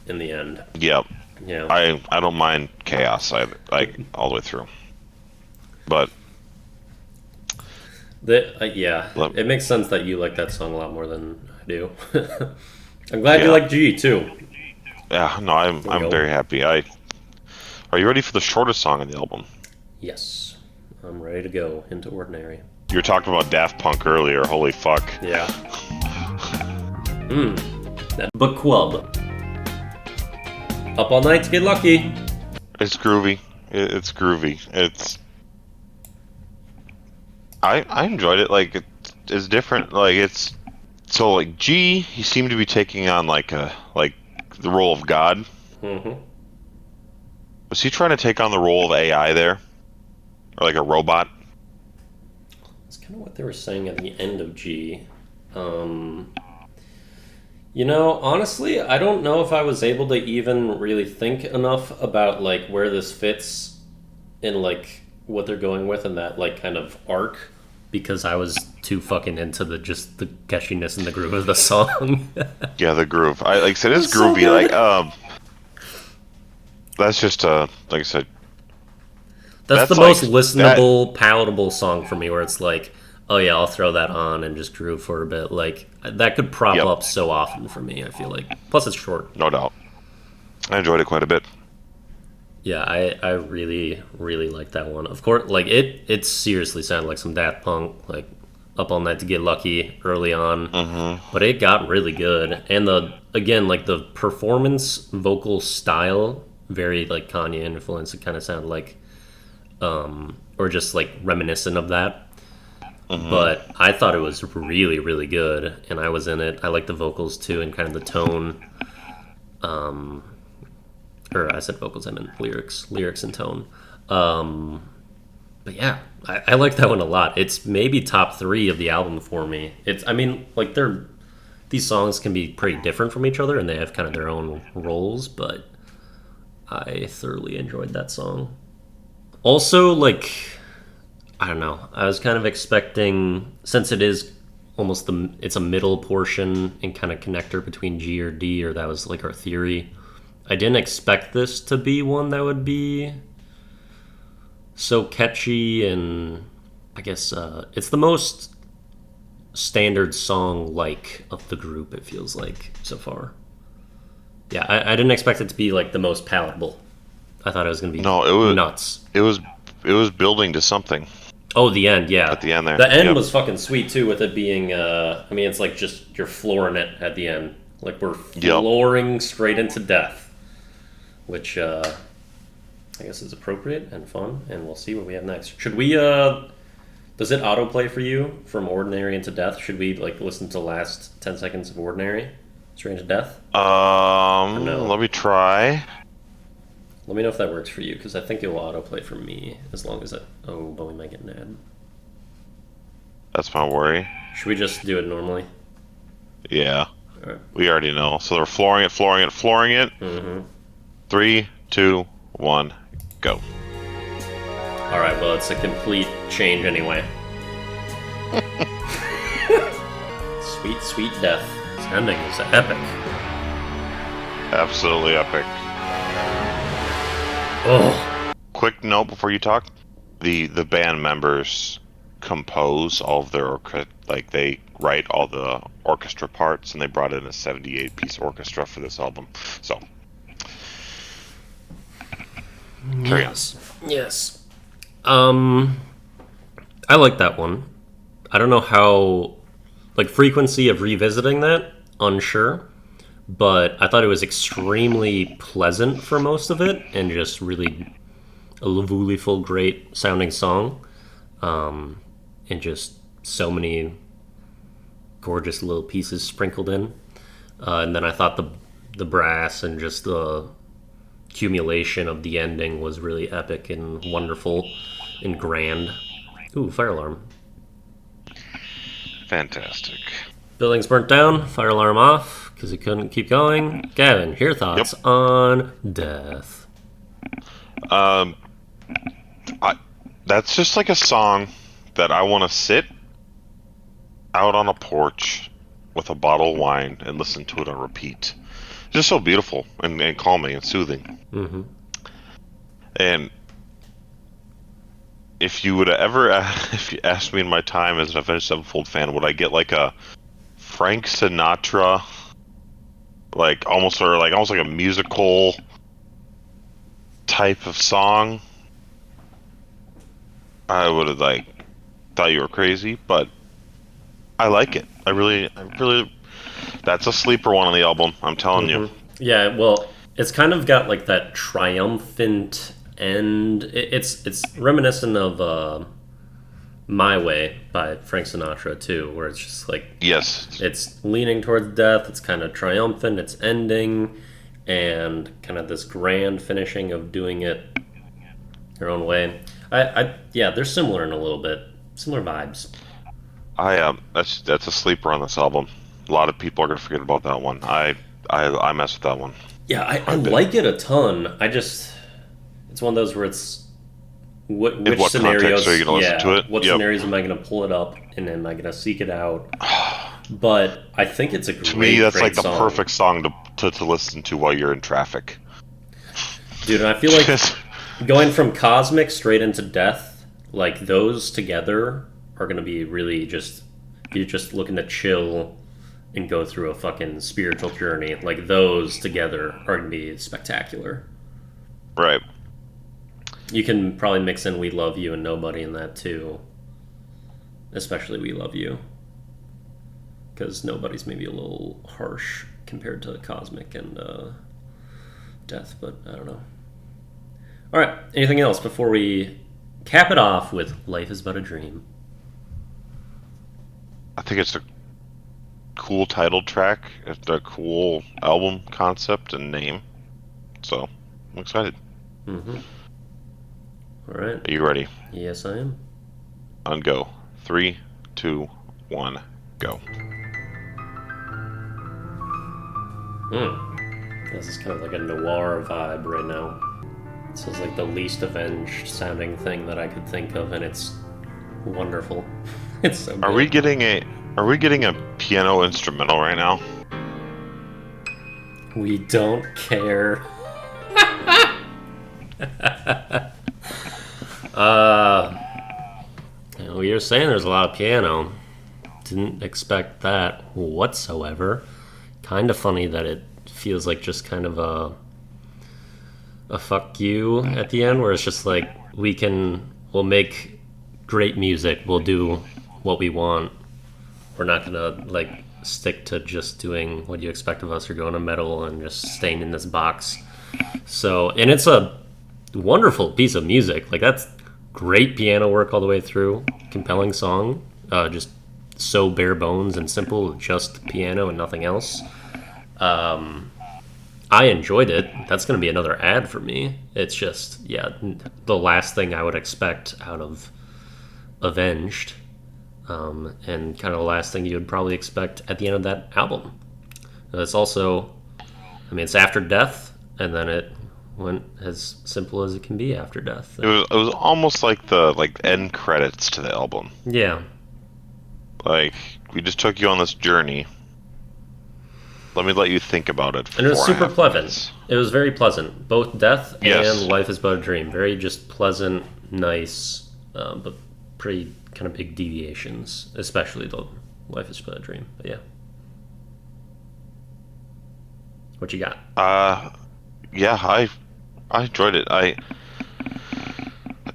in the end. Yep. Yeah. I don't mind chaos either, like all the way through. But it makes sense that you like that song a lot more than I do. I'm glad you like G too. Yeah, no, I'm very happy. Are you ready for the shortest song on the album? Yes, I'm ready to go into Ordinary. You were talking about Daft Punk earlier. Holy fuck. Yeah. That book club. Up all night to get lucky. It's groovy. It's groovy. I enjoyed it. Like it's different. Like it's so like G. He seemed to be taking on like the role of God. Was he trying to take on the role of AI there, or like a robot? That's kind of what they were saying at the end of G. Honestly, I don't know if I was able to even really think enough about like where this fits in like what they're going with in that like kind of arc, because I was too fucking into the catchiness and the groove of the song. Yeah, the groove. I like I said, it's so groovy. good. That's just like I said. That's the like, most listenable, palatable song for me, where it's like, oh yeah, I'll throw that on and just groove for a bit. Like that could prop up so often for me. I feel like. Plus, it's short. No doubt. I enjoyed it quite a bit. Yeah, I really, really like that one. Of course, like it seriously sounded like some Daft Punk, like Up All Night to Get Lucky early on. But it got really good. And like the performance vocal style, very like Kanye influence. It kind of sounded like, or just like reminiscent of that. But I thought it was really, really good, and I was in it. I like the vocals too, and kind of the tone. Or I said vocals, I meant lyrics and tone. But yeah, I like that one a lot. It's maybe top 3 of the album for me. I mean, like these songs can be pretty different from each other, and they have kind of their own roles. But I thoroughly enjoyed that song. Also, like, I don't know. I was kind of expecting, since it is almost it's a middle portion and kind of connector between G or D, or that was like our theory. I didn't expect this to be one that would be so catchy, and I guess it's the most standard song of the group, it feels like, so far. Yeah, I didn't expect it to be like the most palatable. I thought it was going to be nuts. It was building to something. Oh, the end, yeah. At the end there. The end was fucking sweet, too, with it being, I mean, it's like just you're flooring it at the end. Like, we're flooring straight into death. Which, I guess is appropriate and fun, and we'll see what we have next. Should we, does it autoplay for you from Ordinary into Death? Should we, like, listen to the last 10 seconds of Ordinary straight into Death? No? Let me try. Let me know if that works for you, because I think it will autoplay for me, as long as but we might get an ad. That's my worry. Should we just do it normally? Yeah. All right. We already know. So they're flooring it. Mm-hmm. 3, 2, 1, go. Alright, well, it's a complete change anyway. Sweet, sweet death. This ending is epic. Absolutely epic. Oh. Quick note before you talk. The band members compose all of their they write all the orchestra parts, and they brought in a 78-piece orchestra for this album. So Yes. I like that one. I don't know how, like, frequency of revisiting that, unsure. But I thought it was extremely pleasant for most of it, and just really a lavuliful, great sounding song. And just so many gorgeous little pieces sprinkled in. And then I thought the brass and just the accumulation of the ending was really epic and wonderful and grand. Ooh, fire alarm. Fantastic. Building's burnt down, fire alarm off, because it couldn't keep going. Gavin, your thoughts on Death? That's just like a song that I want to sit out on a porch with a bottle of wine and listen to it on repeat. Just so beautiful and calming and soothing. Mm-hmm. And if you would ever, if you asked me in my time as an Avenged Sevenfold fan, would I get like a Frank Sinatra, like almost like a musical type of song? I would have thought you were crazy, but I like it. I really, that's a sleeper one on the album. I'm telling you. Yeah, well, it's kind of got like that triumphant end. It's reminiscent of My Way by Frank Sinatra too, where it's just like, yes, it's leaning towards death. It's kind of triumphant. It's ending, and kind of this grand finishing of doing it your own way. Yeah, they're similar in a little bit, similar vibes. That's a sleeper on this album. A lot of people are gonna forget about that one. I mess with that one. Yeah, I like it a ton. It's one of those where it's which what scenarios? context are you going to listen to it? What scenarios am I going to pull it up, and am I going to seek it out? But I think it's a great. To me, that's like the song. perfect song to listen to while you're in traffic. Dude, and I feel like going from cosmic straight into death, like those together are going to be really just, you're just looking to chill and go through a fucking spiritual journey. Like those together are going to be spectacular. Right. You can probably mix in We Love You and Nobody in that too. Especially We Love You. Because Nobody's maybe a little harsh compared to Cosmic and Death, but I don't know. Alright, anything else before we cap it off with Life is But a Dream? I think it's a cool title track. It's a cool album concept and name. So, I'm excited. Mm-hmm. Alright. Are you ready? Yes, I am. On go. 3, 2, 1, go. This is kind of like a noir vibe right now. This is like the least Avenged sounding thing that I could think of, and it's wonderful. It's so good. Are we getting a piano instrumental right now? We don't care. We were saying there's a lot of piano. Didn't expect that whatsoever. Kind of funny that it feels like just kind of a fuck you at the end, where it's just like we'll make great music, we'll do what we want. We're not gonna like stick to just doing what you expect of us or going to metal and just staying in this box. So, and it's a wonderful piece of music. Like that's great piano work all the way through. Compelling song. Just so bare bones and simple, just piano and nothing else. I enjoyed it. That's going to be another ad for me. It's just, yeah, the last thing I would expect out of Avenged. And kind of the last thing you would probably expect at the end of that album. It's also, I mean, it's after death, and then it went as simple as it can be after death. It was almost like the end credits to the album. Yeah. Like, we just took you on this journey. Let me let you think about it. And it was super pleasant. It was very pleasant. Both Death Yes. and Life is But a Dream. Very just pleasant, nice, but pretty kind of big deviations. Especially the Life is But a Dream. But yeah. What you got? Yeah, I enjoyed it.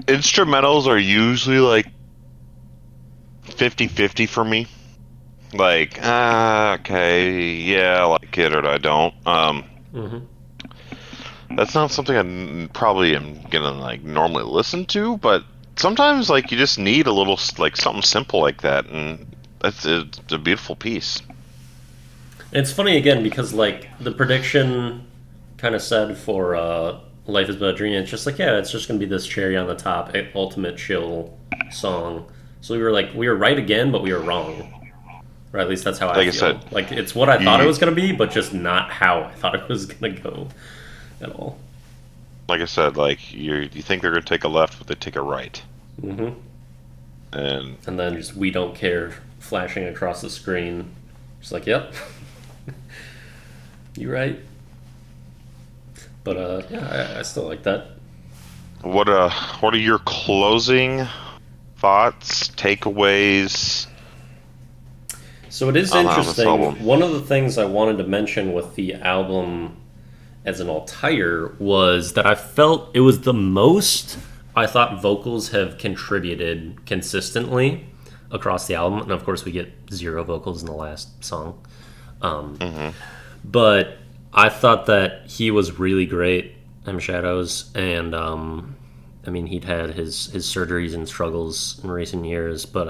Instrumentals are usually like 50-50 for me. Like, okay, yeah, I like it or I don't. That's not something I probably am gonna like normally listen to, but sometimes like you just need a little like something simple like that, and it's a beautiful piece. It's funny again because like the prediction kind of said for Life is But a Dream, it's just like, yeah, it's just gonna be this cherry on the top, ultimate chill song. So we were right again, but we were wrong. Or at least that's how I feel. Said, like it's what I thought it was gonna be, but just not how I thought it was gonna go at all. Like I said, like you think they're gonna take a left, but they take a right. Mm-hmm. And then just We Don't Care flashing across the screen. Just like, yep. You're right. But yeah, I still like that. What are your closing thoughts, takeaways? So it is interesting. One of the things I wanted to mention with the album as an entire was that I felt it was the most I thought vocals have contributed consistently across the album. And of course we get 0 vocals in the last song. But I thought that he was really great, M. Shadows, and I mean he'd had his surgeries and struggles in recent years, but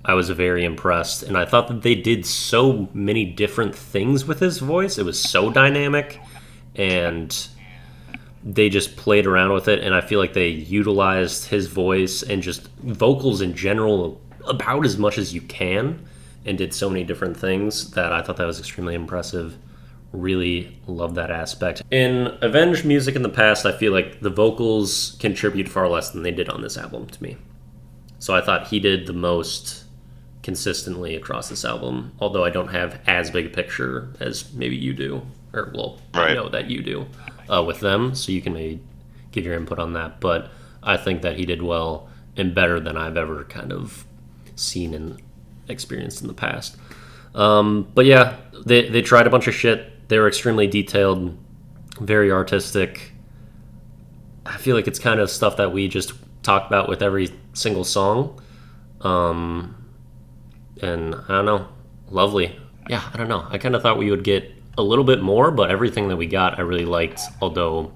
I was very impressed, and I thought that they did so many different things with his voice. It was so dynamic, and they just played around with it, and I feel like they utilized his voice and just vocals in general about as much as you can, and did so many different things that I thought that was extremely impressive. really love that aspect. In Avenged music in the past, I feel like the vocals contribute far less than they did on this album to me. So I thought he did the most consistently across this album, although I don't have as big a picture as maybe you do, or well, Right. I know that you do with them, so you can maybe give your input on that. But I think that he did well and better than I've ever kind of seen and experienced in the past. But yeah, they tried a bunch of shit. They were extremely detailed, very artistic. I feel like it's kind of stuff that we just talk about with every single song. And I don't know, lovely. Yeah, I don't know. I kind of thought we would get a little bit more, but everything that we got I really liked, although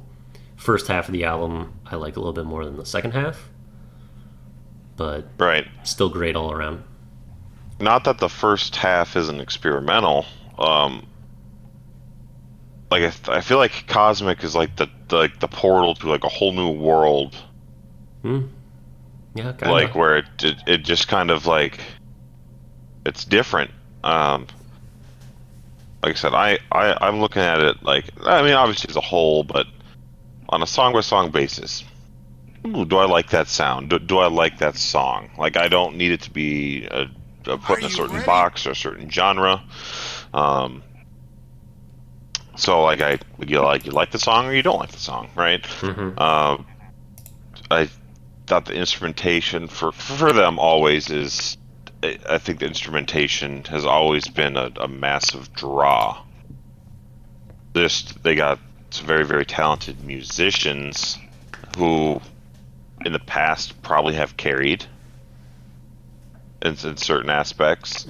first half of the album I like a little bit more than the second half. But Right. still great all around. Not that the first half isn't experimental. Like I feel like Cosmic is like the portal to like a whole new world. Yeah, kind Like of. where it just kind of like it's different. Like I said, I'm looking at it like, I mean, obviously as a whole, but on a song by song basis. Ooh, do I like that sound? Do I like that song? Like I don't need it to be put in a certain box or a certain genre. So like you like the song or you don't like the song, right? I thought the instrumentation for them always is. I think the instrumentation has always been a massive draw. They got some very, very talented musicians who in the past probably have carried in certain aspects.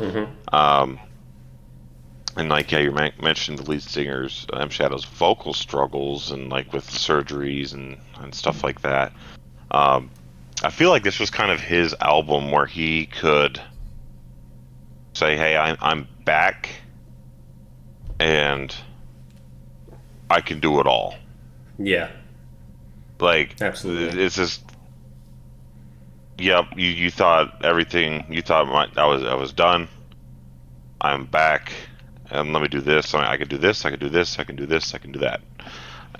And like, yeah, you mentioned the lead singer's M Shadow's vocal struggles and like with surgeries and stuff like that. I feel like this was kind of his album where he could say, "Hey, I'm back, and I can do it all." Yeah, Like, absolutely. it's just, yep. You thought everything. You thought I was done. I'm back, and let me do this. I can do this. I can do this. I can do this. I can do that.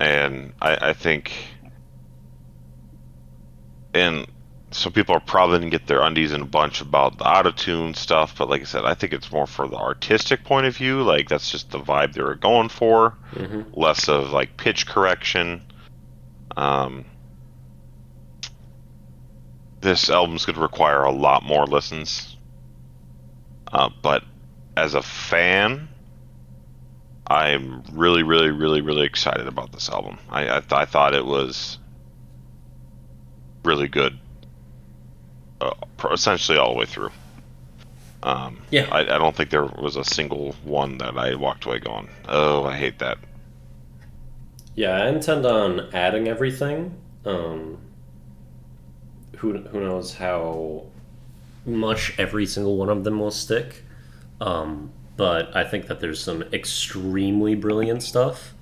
And I think, and some people are probably gonna get their undies in a bunch about the auto-tune stuff, but like I said, I think it's more for the artistic point of view. Like that's just the vibe they were going for, less of like pitch correction. This album's gonna require a lot more listens, but as a fan, I'm really, really, really, really excited about this album. I thought it was really good. Essentially all the way through. Yeah. I don't think there was a single one that I walked away going, "Oh, I hate that." Yeah, I intend on adding everything. Who knows how much every single one of them will stick. But I think that there's some extremely brilliant stuff,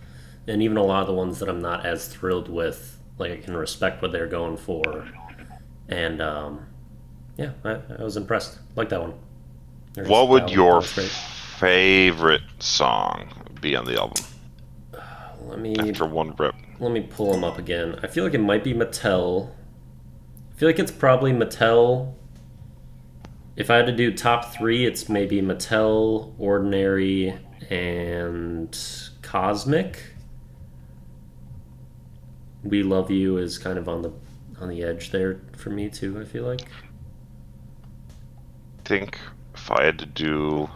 and even a lot of the ones that I'm not as thrilled with, like I can respect what they're going for, and yeah, I was impressed. Like that one. What would your that was great. favorite song be on the album Let me after one rip? pull them up again. I feel like it might be Mattel. I feel like it's probably Mattel. If I had to do top three, it's maybe Mattel, Ordinary, and Cosmic. We Love You is kind of on the edge there for me too, I feel like. I think if I had to do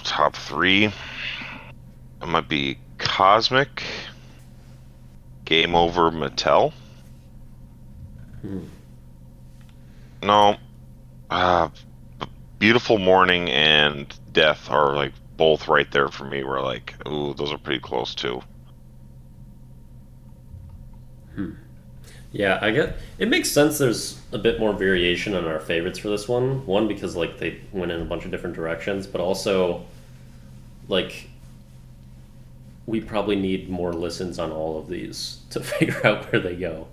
top three, it might be Cosmic, Game Over, Mattel. No, Beautiful Morning and Death are like both right there for me. We're like, ooh, those are pretty close too. Yeah, I get it makes sense there's a bit more variation in our favorites for this one. One, because like they went in a bunch of different directions, but also like we probably need more listens on all of these to figure out where they go.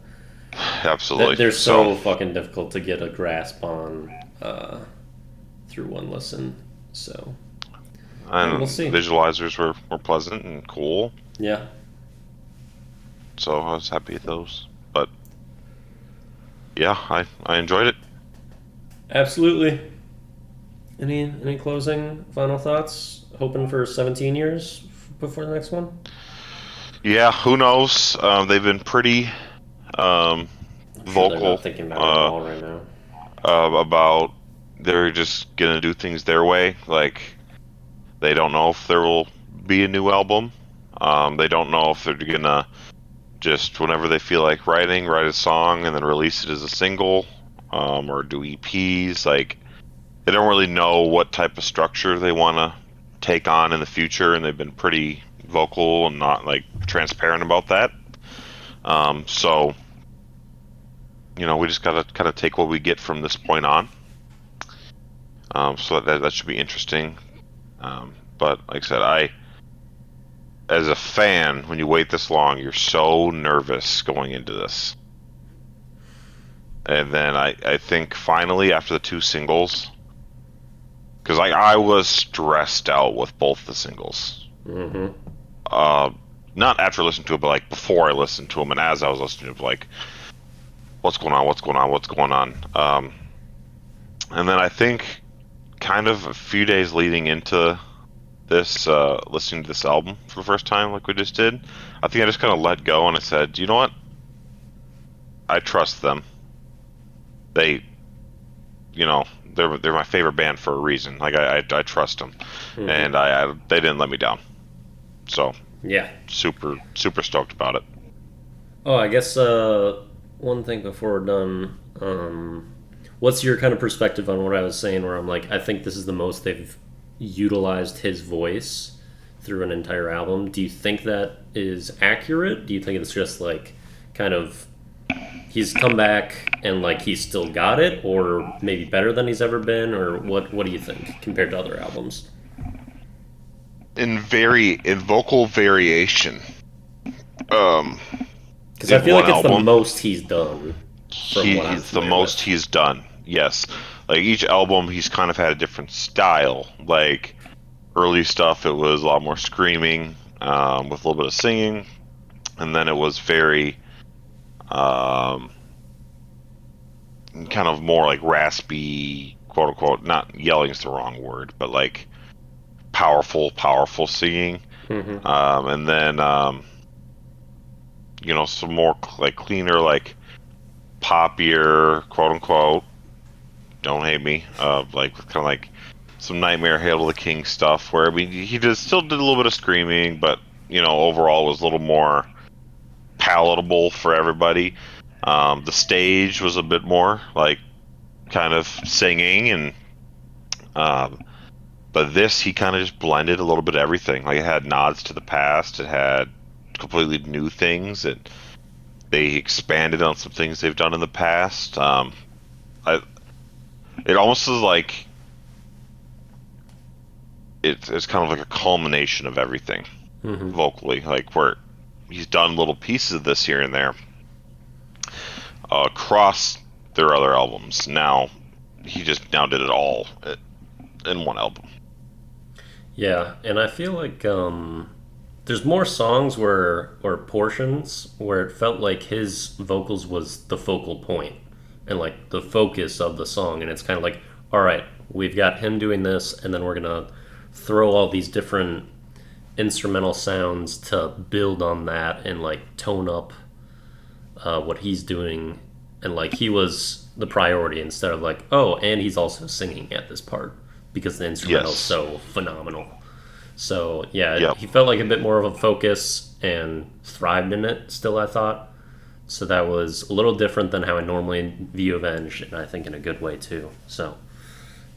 Absolutely. They're so fucking difficult to get a grasp on through one listen. So yeah, And we'll see. visualizers were pleasant and cool. Yeah, So I was happy with those. But yeah, I enjoyed it. absolutely. Any closing final thoughts? Hoping for 17 years before the next one. Yeah, who knows? They've been pretty um, I'm sure they're vocal not thinking about it at all right now. about they're just gonna do things their way. Like they don't know if there will be a new album. They don't know if they're gonna just whenever they feel like write a song and then release it as a single, or do EPs. Like they don't really know what type of structure they want to take on in the future, and they've been pretty vocal and not like transparent about that. So we just gotta kind of take what we get from this point on. So that should be interesting. But like I said, as a fan, when you wait this long, you're so nervous going into this. And then I think finally after the two singles, because I was stressed out with both the singles. Mm-hmm. Not after listening to it, but like before I listened to them and as I was listening to it, like what's going on, what's going on, what's going on. And then I think kind of a few days leading into this, listening to this album for the first time, like we just did, I think I just kind of let go and I said, you know what? I trust them. They, they're my favorite band for a reason. Like I trust them, Mm-hmm. and they didn't let me down. So Yeah. super stoked about it. Oh, I guess one thing before we're done. What's your kind of perspective on what I was saying? Where I'm like, I think this is the most they've utilized his voice through an entire album. Do you think that is accurate? Do you think it's just like kind of he's come back and like he's still got it, or maybe better than he's ever been, or what do you think compared to other albums? In vocal variation. Because I feel like it's the most he's done from what I'm He's the familiar most with. he's done. Yes, like each album, he's kind of had a different style. Like early stuff, it was a lot more screaming, with a little bit of singing, and then it was very, kind of more like raspy, quote unquote. Not yelling is the wrong word, but like powerful singing. Mm-hmm. And then some more like cleaner, like poppier, quote unquote. Don't hate me. Like kind of like some Nightmare, Hail to the King stuff. Where I mean, he still did a little bit of screaming, but overall was a little more palatable for everybody. The stage was a bit more like kind of singing, and but this he kind of just blended a little bit of everything. Like it had nods to the past. It had completely new things. They expanded on some things they've done in the past. It almost is like it's kind of like a culmination of everything Mm-hmm. vocally, like where he's done little pieces of this here and there across their other albums. Now he just now did it all in one album. Yeah, and I feel like there's more songs or portions where it felt like his vocals was the focal point and like the focus of the song, and it's kind of like, all right, we've got him doing this, and then we're gonna throw all these different instrumental sounds to build on that and like tone up what he's doing, and like he was the priority instead of like, oh, and he's also singing at this part because the instrumental's Yes. so phenomenal. So yeah, Yep. he felt like a bit more of a focus and thrived in it still, I thought. So that was a little different than how I normally view Avenged, and I think in a good way too. So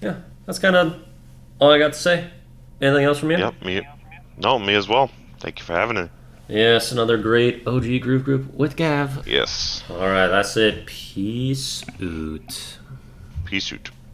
yeah, that's kind of all I got to say. Anything else from you? Yep. Me as well. Thank you for having it. Yes, another great OG Groove Group with Gav. Yes. All right, that's it. Peace out. Peace out.